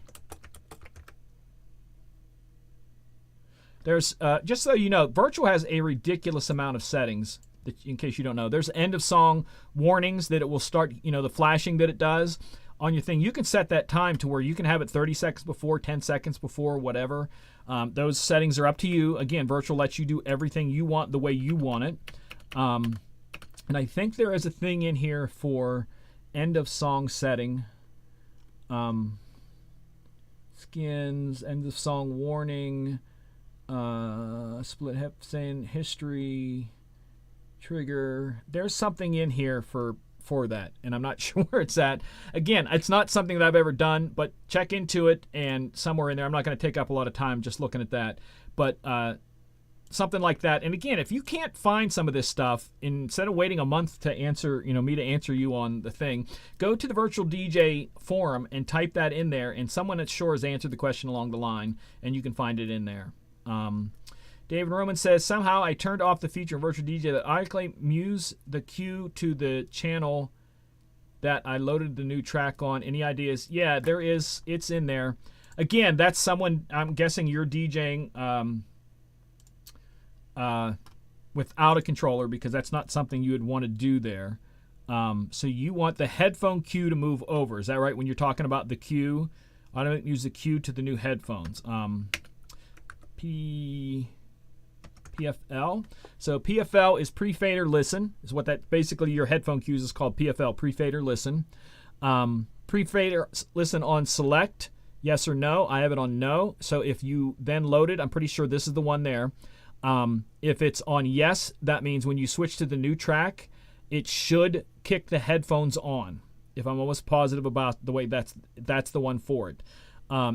There's, just so you know, Virtual has a ridiculous amount of settings. In case you don't know, there's end of song warnings that it will start, the flashing that it does on your thing. You can set that time to where you can have it 30 seconds before, 10 seconds before, whatever. Those settings are up to you. Again, Virtual lets you do everything you want the way you want it. And I think there is a thing in here for end of song setting. Skins, end of song warning, split saying history, trigger. There's something in here for that, and I'm not sure where it's at. Again, it's not something that I've ever done, but check into it, and somewhere in there, I'm not going to take up a lot of time just looking at that, but something like that. And again, if you can't find some of this stuff, instead of waiting a month to answer, me to answer you on the thing, go to the Virtual DJ forum and type that in there, and someone at sure has answered the question along the line, and you can find it in there. David Roman says, somehow I turned off the feature in Virtual DJ that automatically muse the cue to the channel that I loaded the new track on. Any ideas? Yeah, there is. It's in there. Again, that's someone, I'm guessing you're DJing without a controller, because that's not something you would want to do there. So you want the headphone cue to move over. Is that right? When you're talking about the cue, automatically use the cue to the new headphones. PFL. So PFL is pre-fader listen, is what that basically your headphone cues is called. PFL, pre-fader listen. Pre-fader listen on select, yes or no. I have it on no. So if you then load it, I'm pretty sure this is the one there. If it's on yes, that means when you switch to the new track, it should kick the headphones on. If I'm almost positive about the way that's the one for it.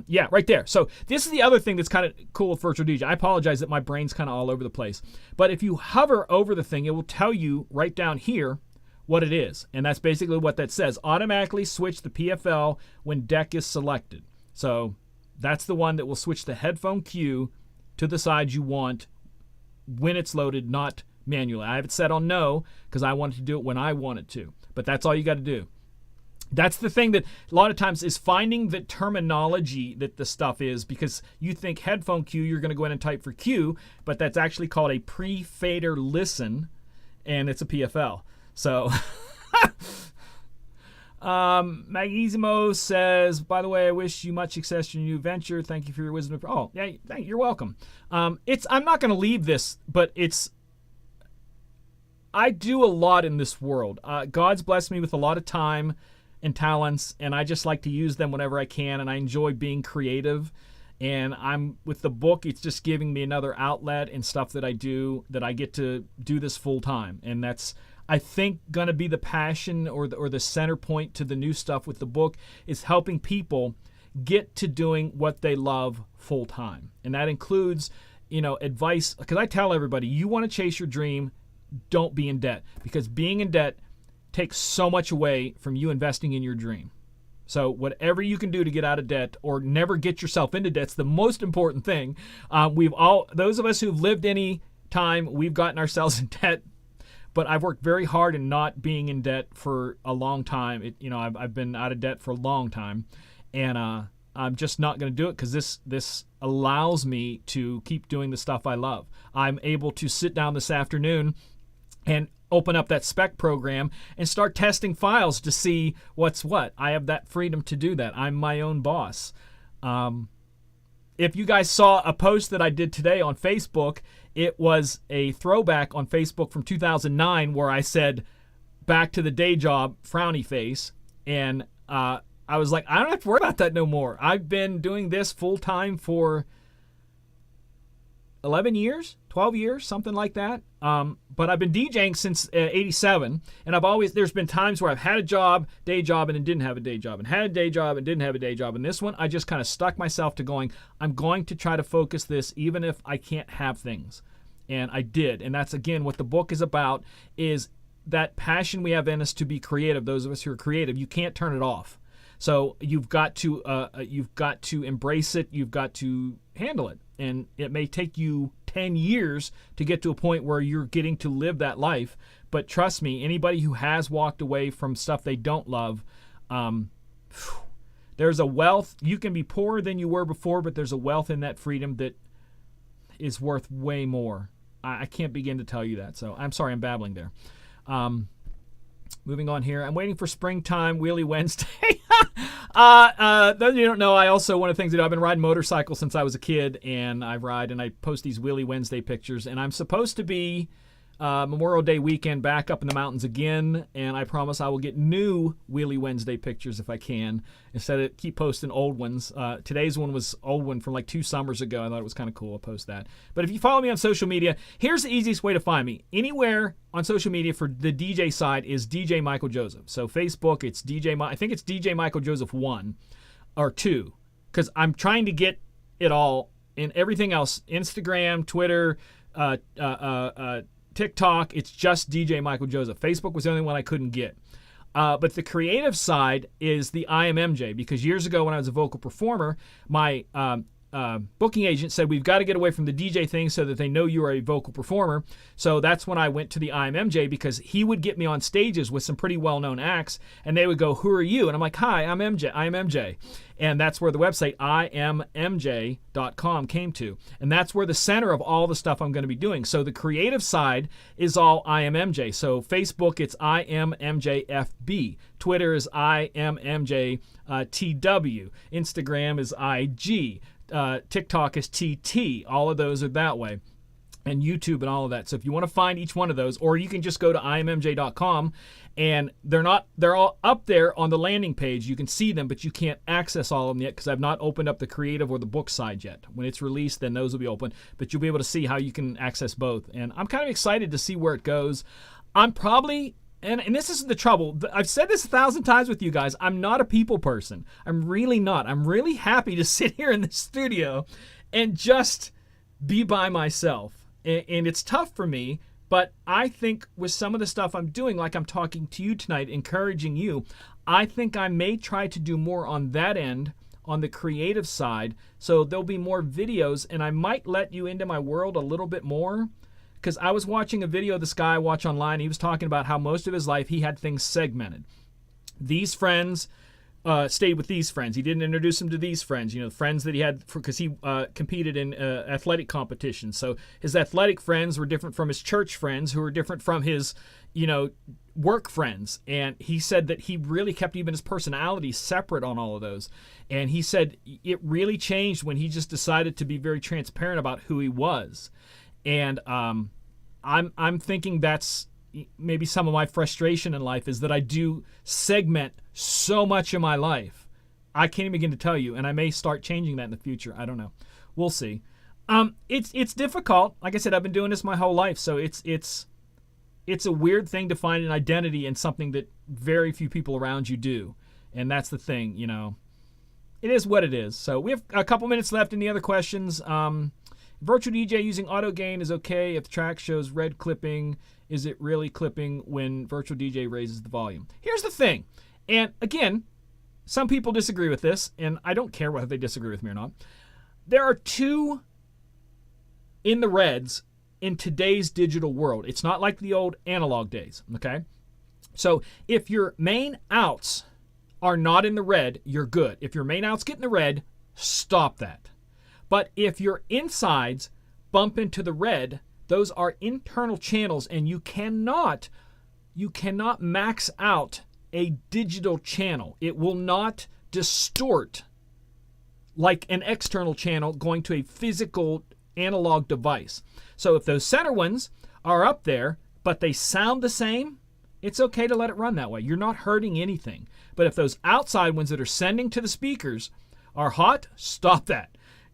Yeah, right there. So this is the other thing that's kind of cool with Virtual DJ. I apologize that my brain's kind of all over the place. But if you hover over the thing, it will tell you right down here what it is. And that's basically what that says. Automatically switch the PFL when deck is selected. So that's the one that will switch the headphone cue to the side you want when it's loaded, not manually. I have it set on no because I wanted to do it when I wanted to. But that's all you got to do. That's the thing that a lot of times is finding the terminology that the stuff is, because you think headphone cue, you're going to go in and type for cue, but that's actually called a pre-fader listen, and it's a PFL. So, Magizimo says, by the way, I wish you much success in your new venture. Thank you for your wisdom. Oh, yeah, you're welcome. I'm not going to leave this, but I do a lot in this world. God's blessed me with a lot of time and talents, and I just like to use them whenever I can, and I enjoy being creative. And I'm with the book, it's just giving me another outlet and stuff that I do, that I get to do this full time. And that's, I think, going to be the passion or the center point to the new stuff with the book, is helping people get to doing what they love full time. And that includes, advice, because I tell everybody, you want to chase your dream, don't be in debt, because being in debt takes so much away from you investing in your dream. So whatever you can do to get out of debt, or never get yourself into debt, is the most important thing. Those of us who've lived any time, we've gotten ourselves in debt, but I've worked very hard in not being in debt for a long time. I've been out of debt for a long time, and I'm just not going to do it, because this allows me to keep doing the stuff I love. I'm able to sit down this afternoon and open up that spec program and start testing files to see what's what. I have that freedom to do that. I'm my own boss. If you guys saw a post that I did today on Facebook, it was a throwback on Facebook from 2009 where I said, back to the day job, frowny face. And I was like, I don't have to worry about that no more. I've been doing this full time for 11 years, 12 years, something like that. But I've been DJing since 87, and there's been times where I've had a day job, and then didn't have a day job, and had a day job and didn't have a day job. And this one, I just kind of stuck myself to going, I'm going to try to focus this even if I can't have things. And I did. And that's, again, what the book is about, is that passion we have in us to be creative. Those of us who are creative, you can't turn it off. So you've got to embrace it. You've got to handle it, and it may take you 10 years to get to a point where you're getting to live that life. But trust me, anybody who has walked away from stuff they don't love, there's a wealth. You can be poorer than you were before, but there's a wealth in that freedom that is worth way more. I can't begin to tell you that. So I'm sorry, I'm babbling there. Moving on here. I'm waiting for springtime Wheelie Wednesday. You don't know, I also, one of the things that I've been riding motorcycles since I was a kid, and I ride and I post these Wheelie Wednesday pictures, and I'm supposed to be Memorial Day weekend back up in the mountains again, and I promise I will get new Wheelie Wednesday pictures if I can, instead of keep posting old ones. Today's one was old one from like 2 summers ago. I thought it was kind of cool. I'll post that. But if you follow me on social media, here's the easiest way to find me. Anywhere on social media for the DJ side is DJ Michael Joseph. So Facebook, it's I think it's DJ Michael Joseph 1 or 2, because I'm trying to get it all in everything else. Instagram, Twitter, TikTok, it's just DJ Michael Joseph. Facebook was the only one I couldn't get. But the creative side is the I Am MJ, because years ago when I was a vocal performer, my booking agent said, we've got to get away from the DJ thing so that they know you are a vocal performer. So that's when I went to the I Am MJ, because he would get me on stages with some pretty well-known acts, and they would go, who are you? And I'm like, hi, I'm MJ. I am MJ. And that's where the website iammj.com came to. And that's where the center of all the stuff I'm going to be doing. So the creative side is all I Am MJ. So Facebook, it's I Am MJ FB. Twitter is I Am MJ TW. Instagram is IG. TikTok is TT. All of those are that way. And YouTube and all of that. So if you want to find each one of those, or you can just go to immj.com, and they're all up there on the landing page. You can see them, but you can't access all of them yet because I've not opened up the creative or the book side yet. When it's released, then those will be open, but you'll be able to see how you can access both. And I'm kind of excited to see where it goes. I'm probably, and this is the trouble, I've said this 1,000 times with you guys, I'm not a people person. I'm really not. I'm really happy to sit here in the studio and just be by myself. And it's tough for me, but I think with some of the stuff I'm doing, like I'm talking to you tonight, encouraging you, I think I may try to do more on that end, on the creative side. So there'll be more videos, and I might let you into my world a little bit more. Because I was watching a video of this guy I watch online. He was talking about how most of his life he had things segmented. These friends stayed with these friends. He didn't introduce them to these friends, the friends that he had, because he competed in athletic competitions. So his athletic friends were different from his church friends, who were different from his, work friends. And he said that he really kept even his personality separate on all of those. And he said it really changed when he just decided to be very transparent about who he was. And I'm thinking that's maybe some of my frustration in life, is that I do segment so much of my life. I can't even begin to tell you, and I may start changing that in the future. I don't know. We'll see. It's difficult. Like I said, I've been doing this my whole life, so it's a weird thing to find an identity in something that very few people around you do, and that's the thing. It is what it is. So we have a couple minutes left. Any other questions? Virtual DJ using auto gain is okay if the track shows red clipping. Is it really clipping when virtual DJ raises the volume? Here's the thing. And again, some people disagree with this, and I don't care whether they disagree with me or not. There are two in the reds in today's digital world. It's not like the old analog days, okay? So if your main outs are not in the red, you're good. If your main outs get in the red, stop that. But if your insides bump into the red, those are internal channels, and you cannot max out a digital channel. It will not distort like an external channel going to a physical analog device. So if those center ones are up there, but they sound the same, it's okay to let it run that way. You're not hurting anything. But if those outside ones that are sending to the speakers are hot, stop that.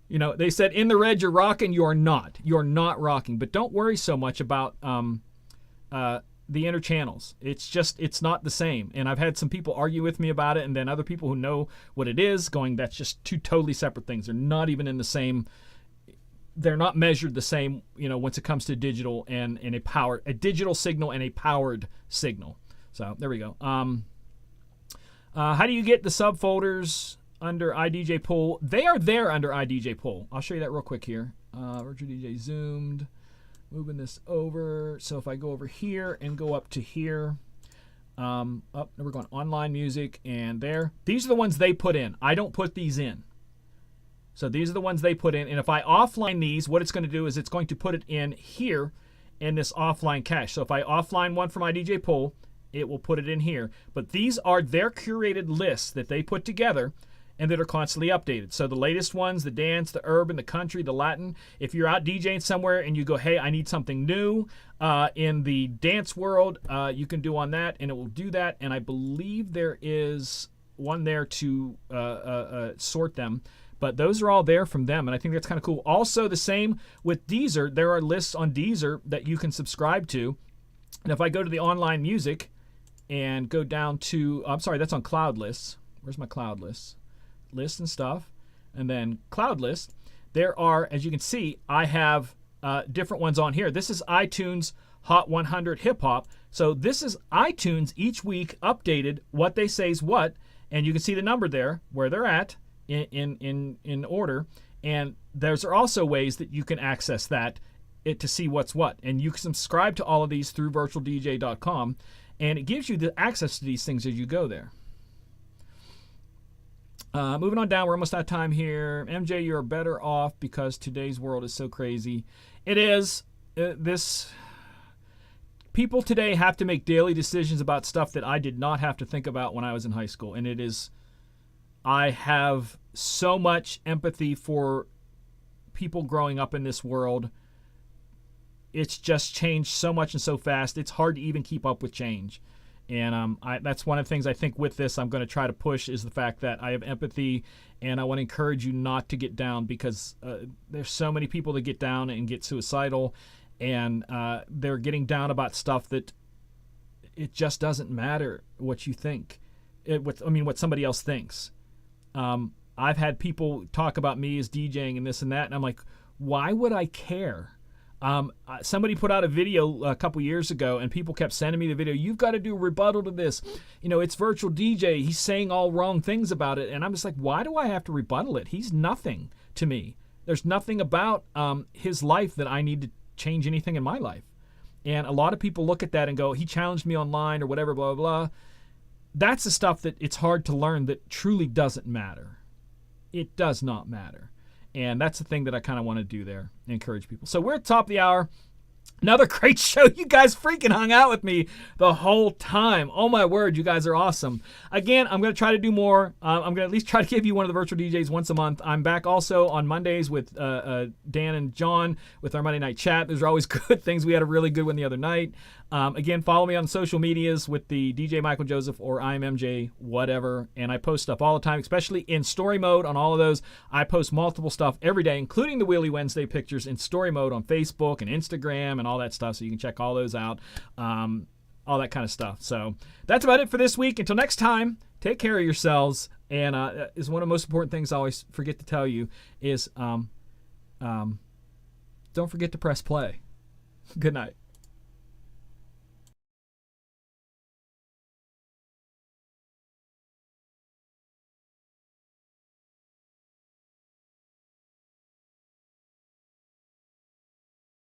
They said in the red you're rocking. You're not. You're not rocking. But don't worry so much about the inner channels. It's not the same. And I've had some people argue with me about it, and then other people who know what it is going, that's just two totally separate things. They're not even in the same. They're not measured the same. Once it comes to digital and a digital signal and a powered signal. So there we go. How do you get the subfolders under iDJ Pool? They are there under iDJ Pool. I'll show you that real quick here. Virtual DJ zoomed. Moving this over. So if I go over here and go up to here, we're going online music and there. These are the ones they put in. I don't put these in. So these are the ones they put in. And if I offline these, what it's going to do is it's going to put it in here in this offline cache. So if I offline one from iDJ Pool, it will put it in here. But these are their curated lists that they put together and that are constantly updated. So the latest ones, the dance, the urban, the country, the Latin. If you're out DJing somewhere and you go, hey, I need something new in the dance world, you can do on that, and it will do that. And I believe there is one there to sort them. But those are all there from them, and I think that's kind of cool. Also, the same with Deezer. There are lists on Deezer that you can subscribe to. And if I go to the online music and go down to, I'm sorry, that's on Cloud Lists. Where's my Cloud Lists? Lists and stuff. And then Cloud Lists. There are, as you can see, I have different ones on here. This is iTunes Hot 100 Hip Hop. So this is iTunes each week updated, what they say is what. And you can see the number there, where they're at. In order, and there's also ways that you can access that to see what's what, and you can subscribe to all of these through virtualdj.com, and it gives you the access to these things as you go there. Moving on down, we're almost out of time here. MJ, you're better off because today's world is so crazy. It is. People today have to make daily decisions about stuff that I did not have to think about when I was in high school, and it is. I have so much empathy for people growing up in this world. It's just changed so much and so fast. It's hard to even keep up with change. And that's one of the things I think with this I'm going to try to push is the fact that I have empathy, and I want to encourage you not to get down because there's so many people that get down and get suicidal, and they're getting down about stuff that it just doesn't matter what you think. What somebody else thinks. I've had people talk about me as DJing and this and that, and I'm like, why would I care? Somebody put out a video a couple years ago, and people kept sending me the video. You've got to do a rebuttal to this. It's virtual DJ. He's saying all wrong things about it, and I'm just like, why do I have to rebuttal it? He's nothing to me. There's nothing about his life that I need to change anything in my life. And a lot of people look at that and go, he challenged me online or whatever, blah, blah, blah. That's the stuff that it's hard to learn that truly doesn't matter. It does not matter. And that's the thing that I kind of want to do there, encourage people. So we're at the top of the hour. Another great show. You guys freaking hung out with me the whole time. Oh my word, you guys are awesome. Again, I'm going to try to do more. I'm going to at least try to give you one of the virtual DJs once a month. I'm back also on Mondays with Dan and John with our Monday night chat. Those are always good things. We had a really good one the other night. Again, follow me on social medias with the DJ Michael Joseph or I'm MJ, whatever. And I post stuff all the time, especially in story mode on all of those. I post multiple stuff every day, including the Wheelie Wednesday pictures in story mode on Facebook and Instagram and all that stuff. So you can check all those out, all that kind of stuff. So that's about it for this week. Until next time, take care of yourselves. And is one of the most important things I always forget to tell you is don't forget to press play. Good night.